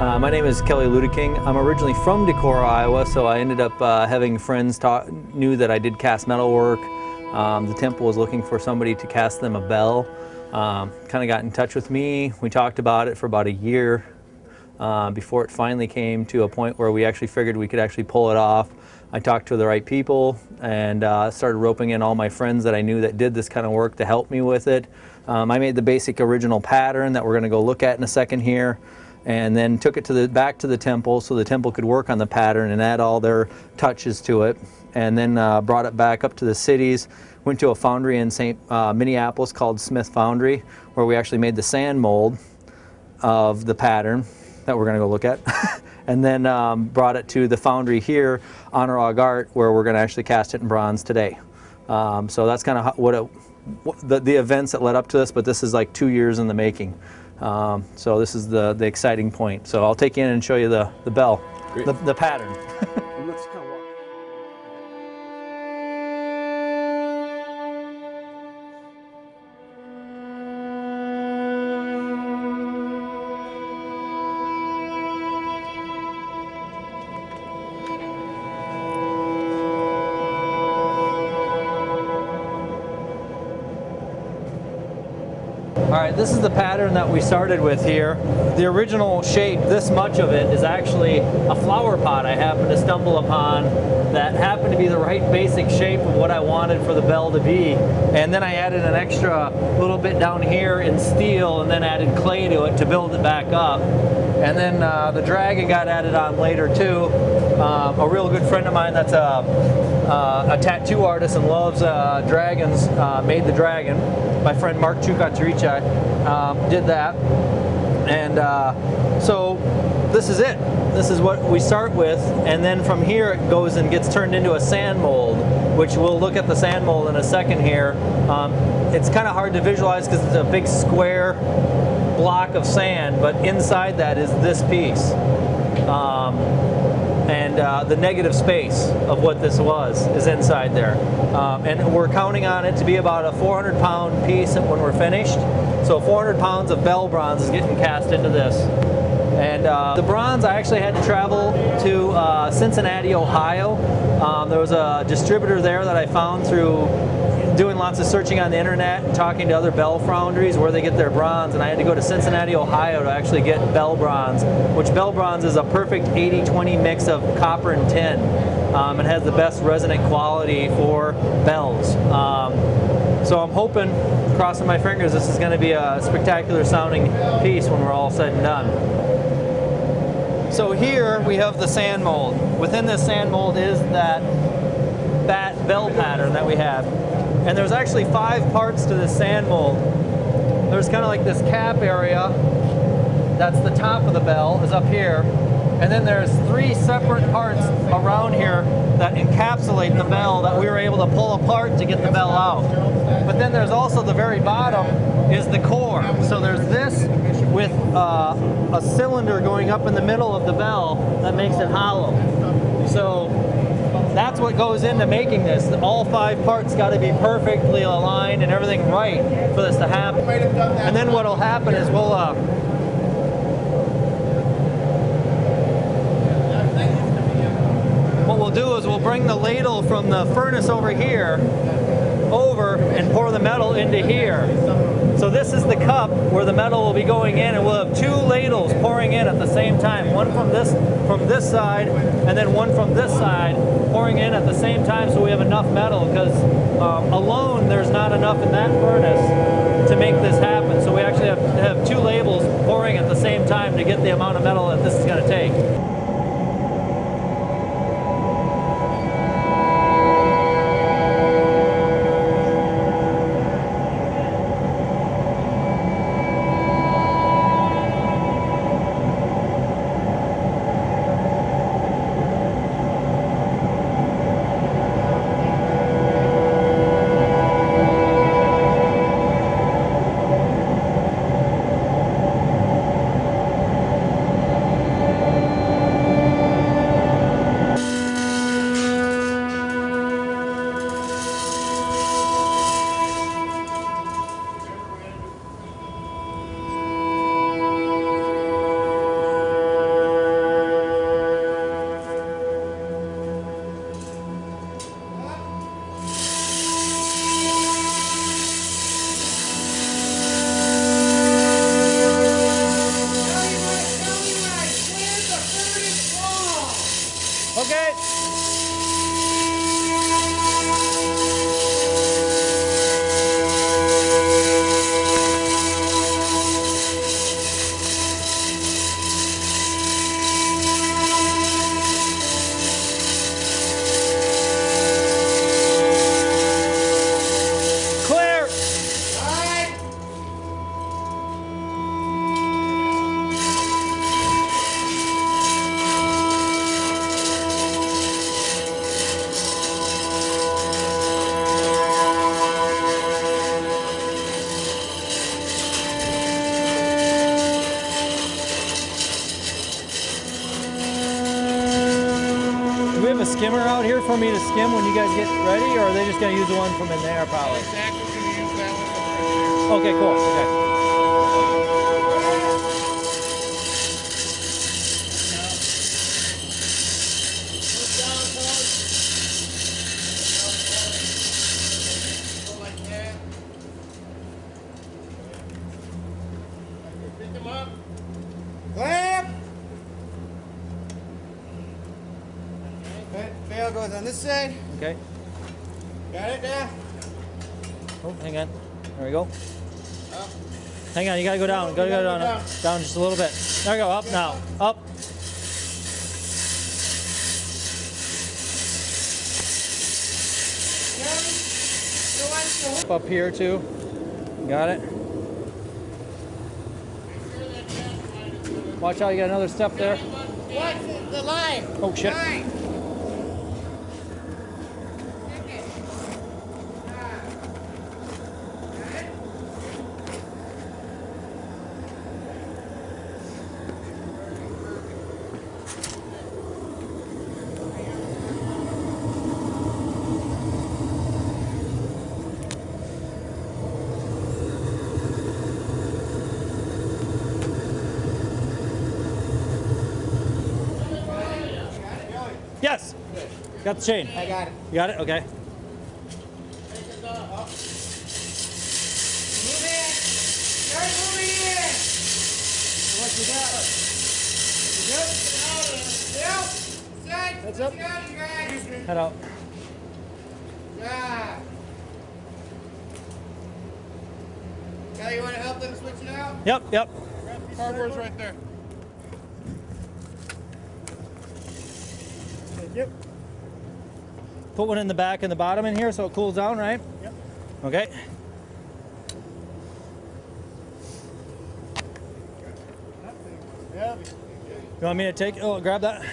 My name is Kelly Ludeking. I'm originally from Decorah, Iowa, so I ended up having friends knew that I did cast metal work. The temple was looking for somebody to cast them a bell. Kind of got in touch with me. We talked about it for about a year before it finally came to a point where we actually figured we could actually pull it off. I talked to the right people and started roping in all my friends that I knew that did this kind of work to help me with it. I made the basic original pattern that we're going to go look at in a second here, and then took it back to the temple so the temple could work on the pattern and add all their touches to it, and then brought it back up to the cities. Went to a foundry in Minneapolis called Smith Foundry, where we actually made the sand mold of the pattern that we're going to go look at. And then brought it to the foundry here, Honorog Art, where we're going to actually cast it in bronze today. So that's kind of the events that led up to this, but this is like 2 years in the making. So this is the exciting point. So I'll take you in and show you the bell, the pattern. Let's kind of walk. All right, this is the pattern that we started with here. The original shape, this much of it, is actually a flower pot I happened to stumble upon that happened to be the right basic shape of what I wanted for the bell to be. And then I added an extra little bit down here in steel and then added clay to it to build it back up. And then the dragon got added on later too. A real good friend of mine that's a tattoo artist and loves dragons made the dragon. My friend Mark Chukatricha did that. And so this is it. This is what we start with, and then from here it goes and gets turned into a sand mold, which we'll look at the sand mold in a second here. It's kind of hard to visualize because it's a big square block of sand, but inside that is this piece. And the negative space of what this was is inside there. And we're counting on it to be about a 400-pound piece when we're finished. So 400 pounds of bell bronze is getting cast into this. And the bronze, I actually had to travel to Cincinnati, Ohio. There was a distributor there that I found through doing lots of searching on the internet and talking to other bell foundries where they get their bronze, and I had to go to Cincinnati, Ohio to actually get bell bronze, which bell bronze is a perfect 80-20 mix of copper and tin. It has the best resonant quality for bells. So I'm hoping, crossing my fingers, this is going to be a spectacular sounding piece when we're all said and done. So here we have the sand mold. Within this sand mold is that bell pattern that we have. And there's actually 5 parts to this sand mold. There's kind of like this cap area, that's the top of the bell, is up here. And then there's 3 separate parts around here that encapsulate the bell that we were able to pull apart to get the bell out. But then there's also the very bottom is the core. So there's this with a cylinder going up in the middle of the bell that makes it hollow. So that's what goes into making this. All 5 parts got to be perfectly aligned and everything right for this to happen. And then what will happen is what we'll do is we'll bring the ladle from the furnace over here over and pour the metal into here. So this is the cup where the metal will be going in, and we'll have 2 ladles pouring in at the same time. One from this side, and then one from this side pouring in at the same time, so we have enough metal, because alone there's not enough in that furnace to make this happen. So we actually have to have 2 ladles pouring at the same time to get the amount of metal that this is going to take. a skimmer out here for me to skim when you guys get ready, or are they just going to use the one from in there probably? Exactly, we're going to use that one. Okay, cool. Okay. Clap! Fail goes on this side. Okay. Got it there? Oh, hang on. There we go. Up. Hang on, you gotta go down. Gotta go down. Down just a little bit. There we go. Up now. Up. Up here too. Got it. Watch out, you got another step there. Watch the line. Oh shit. Line. Yes. Got the chain. I got it. You got it? Okay. Move in. Start moving in. What you got? You good? Yep. Set. That's up. You got it, you guys. Head out. Yeah. Kelly, you want to help them switch it out? Yep, yep. Cardboard's right there. Yep. Put one in the back and the bottom in here so it cools down, right? Yep. Okay. Yeah. You want me to take, oh, grab that?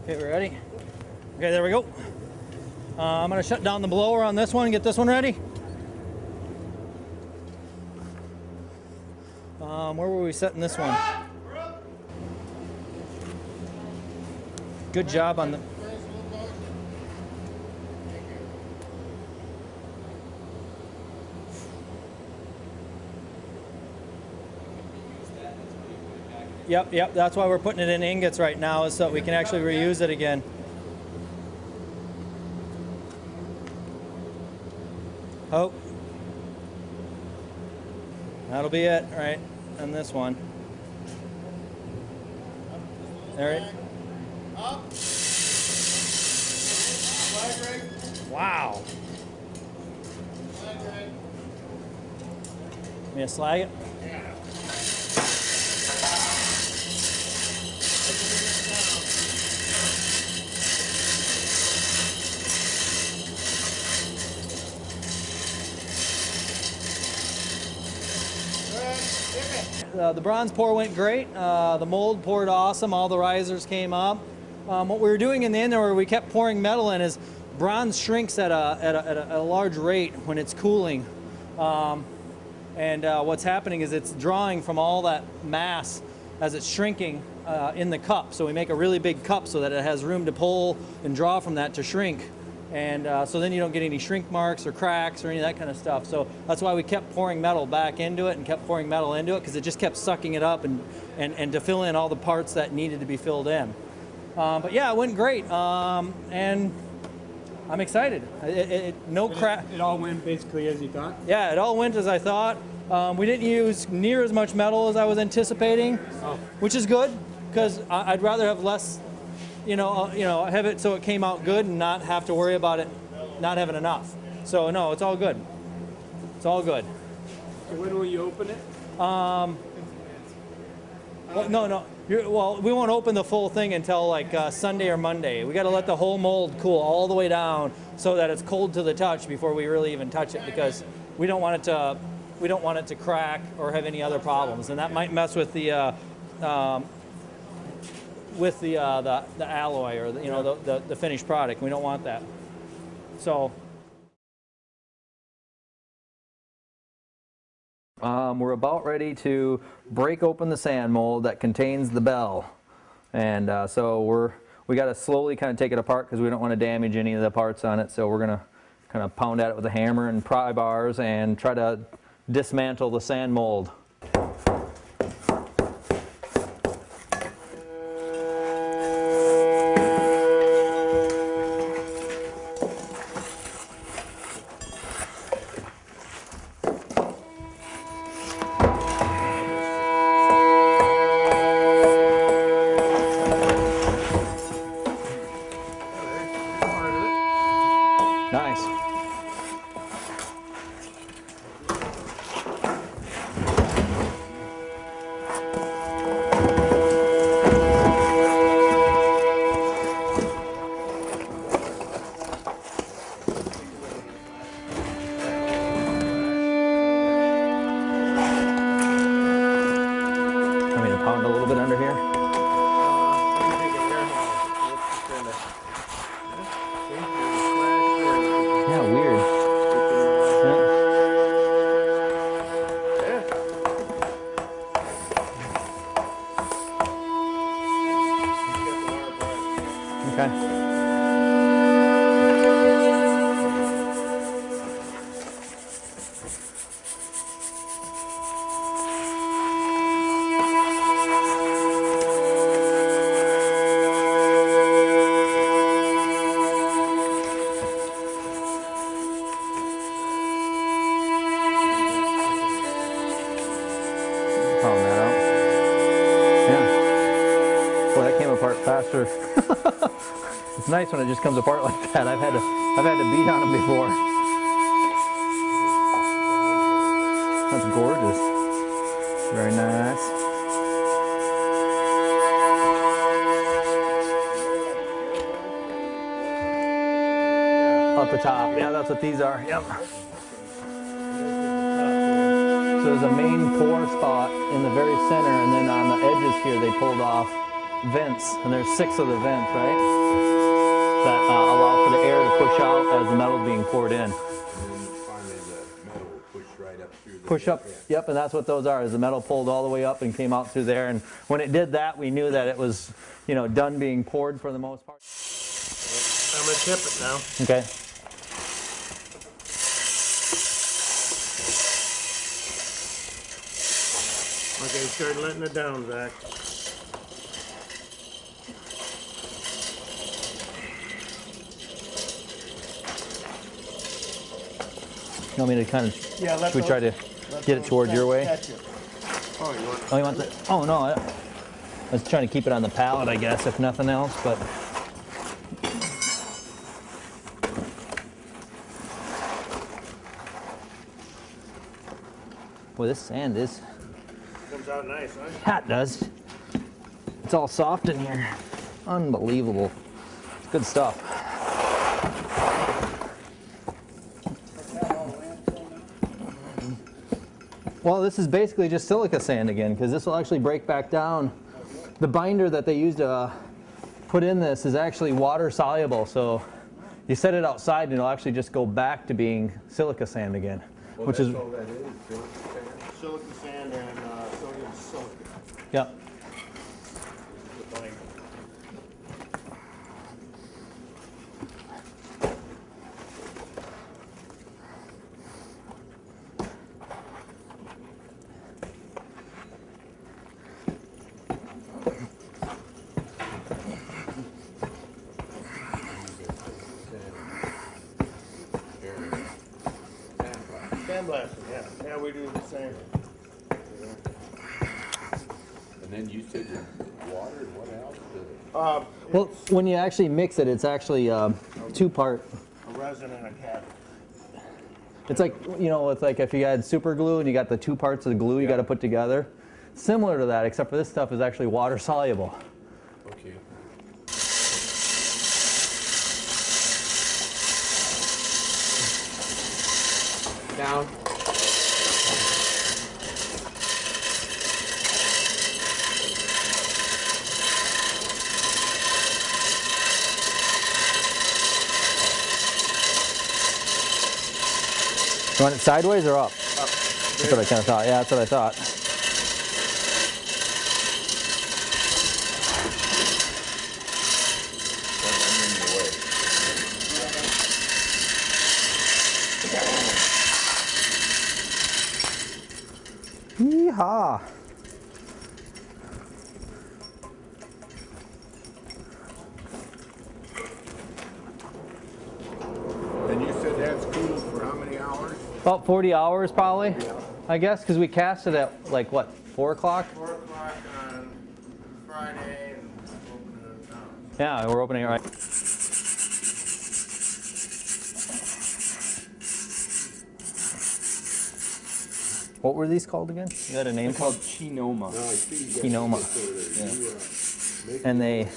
Okay, we're ready? Okay, there we go. I'm gonna shut down the blower on this one and get this one ready. Where were we setting this one? Good job on the... Yep, that's why we're putting it in ingots right now, is so we can actually reuse it again. Oh. That'll be it, right, on this one. There it. Up. Flag rig. Wow. Flag rig. Me to slag it? Yeah. The bronze pour went great. The mold poured awesome. All the risers came up. What we were doing in the end there, where we kept pouring metal in, is bronze shrinks at a large rate when it's cooling. What's happening is it's drawing from all that mass as it's shrinking in the cup. So we make a really big cup so that it has room to pull and draw from that to shrink. And so then you don't get any shrink marks or cracks or any of that kind of stuff. So that's why we kept pouring metal back into it and kept pouring metal into it, because it just kept sucking it up and to fill in all the parts that needed to be filled in. But yeah, it went great. And I'm excited. No crack. It all went basically as you thought? Yeah, it all went as I thought. We didn't use near as much metal as I was anticipating, which is good, because I'd rather have less, have it so it came out good and not have to worry about it not having enough. So no, it's all good. It's all good. So when will you open it? Well, no. Well, we won't open the full thing until like Sunday or Monday. We got to let the whole mold cool all the way down so that it's cold to the touch before we really even touch it, because we don't want it to crack or have any other problems, and that might mess with the alloy or the finished product. We don't want that. So. We're about ready to break open the sand mold that contains the bell. And so we got to slowly kind of take it apart because we don't want to damage any of the parts on it. So we're going to kind of pound at it with a hammer and pry bars and try to dismantle the sand mold. Nice. Want me to pound a little bit under here? Yeah, weird. Yeah. Okay. Pound that out. Yeah. Boy, that came apart faster. It's nice when it just comes apart like that. I've had to beat on them before. That's gorgeous. Very nice. Up the top. Yeah, that's what these are. Yep. So there's a main pour spot in the very center, and then on the edges here they pulled off vents, and there's 6 of the vents, right? That allow for the air to push out as the metal's being poured in. And then finally the metal will push right up through the Push up, yep, and that's what those are, is the metal pulled all the way up and came out through there, and when it did that, we knew that it was, you know, done being poured for the most part. I'm gonna tip it now. Okay. Okay, start letting it down, Zach. You want me to kind of, Yeah, should we try to get it towards your way? Oh, you want? Oh, you want the, oh no, I was trying to keep it on the pallet, I guess, if nothing else, but. Boy, this sand is, Comes out nice, huh? yeah, it does. It's all soft in here. Unbelievable. It's good stuff. Well, this is basically just silica sand again, because this will actually break back down. The binder that they used to put in this is actually water soluble, so you set it outside and it'll actually just go back to being silica sand again, Well, which that's is, all that is, silica sand. Silicon sand and sodium silicate. yeah. The binder. Sandblasting, yeah. Yeah, we do the same. And then you said the water and what else? Well, when you actually mix it, it's actually 2-part. A resin and a cap. It's like, you know, it's like if you had super glue and you got the 2 parts of the glue you got to put together. Similar to that, except for this stuff is actually water soluble. Okay. Down. You want it sideways or up? Up. That's what I kind of thought. Yeah, that's what I thought. Yeehaw! And you said that's cool for how many hours? About 40 hours probably, I guess, because we cast it at like what, 4 o'clock? 4 o'clock on Friday and opening it down. Yeah, we're opening it right. What were these called again? You had a name Called Chinoma. No, I see you got Quinoma. this over there. You, make And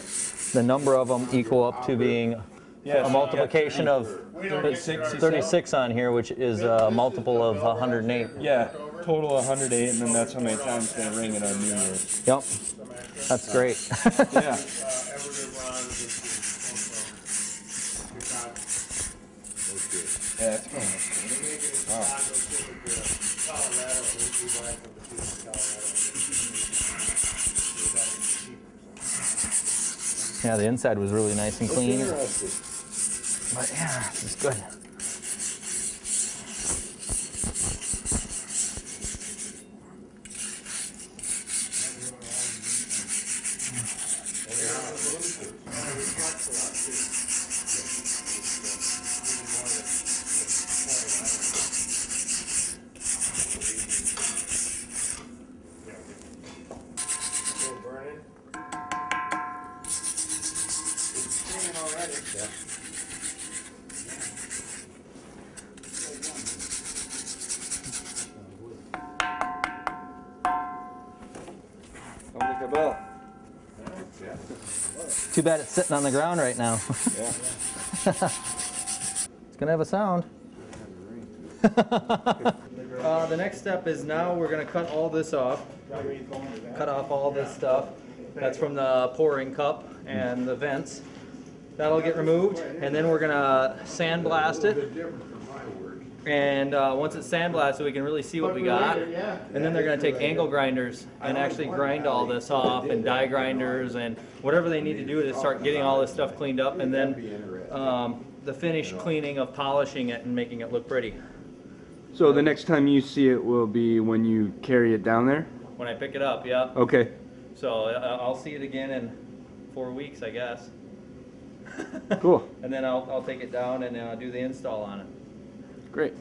the number of them equal up to being a multiplication of 36 on here, which is a multiple of 108. Yeah, total 108, and then that's how many times it's going to ring at our New Year's. Yep, that's great. Yeah. Yeah, that's Yeah, the inside was really nice and clean. interesting. But yeah, this is good. Don't ring a bell. Too bad it's sitting on the ground right now. Yeah. It's gonna have a sound. The next step is now we're gonna cut all this off. Cut off all this stuff. That's from the pouring cup and the vents. That'll get removed, and then we're gonna sandblast it. And once it's sandblasted, we can really see what we got. And then they're going to take angle grinders and actually grind all this off, and die grinders and whatever they need to do to start getting all this stuff cleaned up. And then the finish cleaning of polishing it and making it look pretty. So the next time you see it will be when you carry it down there? When I pick it up, yeah. Okay. So I'll see it again in 4 weeks, I guess. Cool. And then I'll take it down and do the install on it. Great.